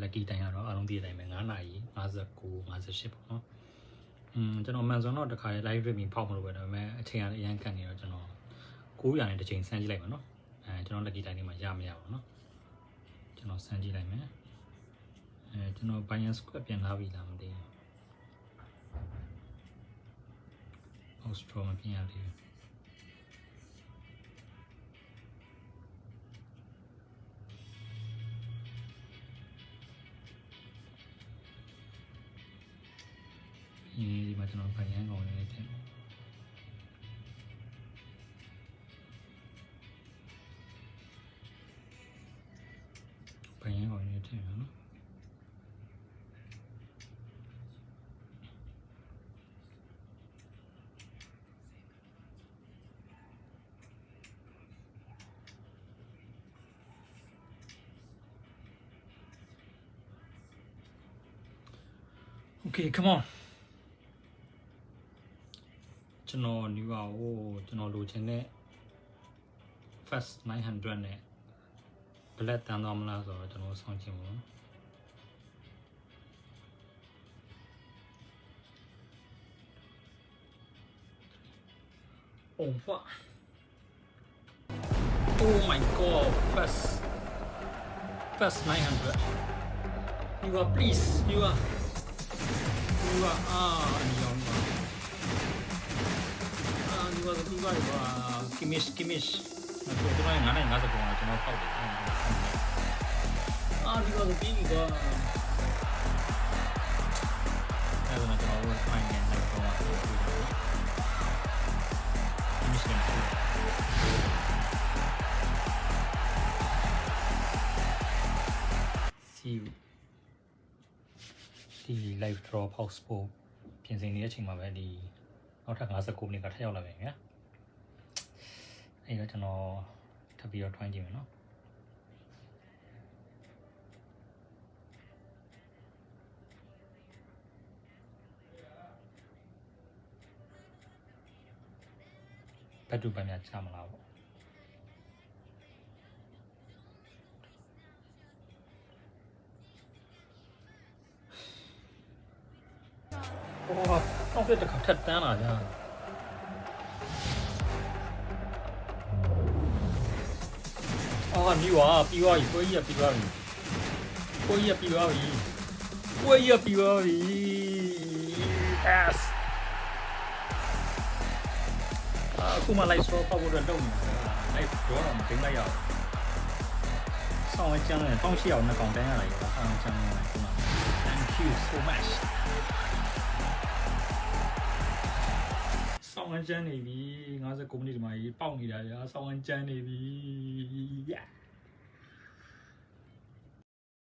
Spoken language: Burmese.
lucky time ကတော့အားလုံးသိတဲ့အတိုင်းပဲ9နာရီ59 58ပေါ့နော်ကျွန်တော်မှန်ဆိုတော့တခါလေ live streaming ဖောက်မလို့ပဲဒါပေမဲ့အချိန်ကလည်းအရင်ကန်နေတော့ကျွန်တော်900နဲ့တစ်ချိန်စမ်းကြည့်လိုက်ပါနော်ကျွန်တော် lucky time လေးမှာရမရပါဘူးနော်ကျွန်တော်စမ်းကြည့်လိုက်မယ်ကျွန်တော် Binance Square ပြန်လာပြီလားမသိဘူး Australia မပြန်ရသေးဘူးဒီမှာကျွန်တော် Binance ကောင်လေးထည့်Binance ကောင်လေးထည့်နော်Okay, come on. ကျွန်တော် new ကိုကျွန်တော်လိုချင်တဲ့ first 900နဲ့ black တန်းသွားမလားဆိုတော့ကျွန်တော်စောင့်ကြည့်ပါဦး Oh fuck. Oh my god, first 900. You are please, you are Kimish ကျွန်တော်950ပုံကကျွန်တော်ပေါက်တယ်ဒီကပြီးပြီကွာအဲ့ဒါကျွန်တော်ဖိုင်နေလိုက်တော့Kimish နဲ့See you ဒီ live draw house ပို့ပြင်ဆင်နေတဲ့အချိန်မှာပဲဒီနောက်ထပ်59မိနစ်ကထပ်ရောက်လာပြန်ဗျာအဲ့တော့ကျွန်တော်ထပ်ပြီးတော့ twine ကြည့်မယ်နော်ဘတ်တူပန်းများချမလားပေါ့တော့ပြတဲ့ခါထက်တန်းလာကြ你哇，比我一个月比我比，我也比我比，我也比我比 ，yes。အခုမှလိုက်ဆောပေါက်ဖို့တော့လုပ်နေတာလိုက်တော့တော့မသိလိုက်ရဘူးဆောင်းဝဲကျန်းတယ်တောင်းရှိအောင်နှစ်ကောင်တန်းရလိုက်တာဆောင်းဝဲကျန်းတယ်ခုန Thank you so much ဆောင်းဝဲကျန်းနေပြီ59မိနစ်ဒီမှာပေါက်နေတာကြာဆောင်းဝဲကျန်းနေပြီ yeah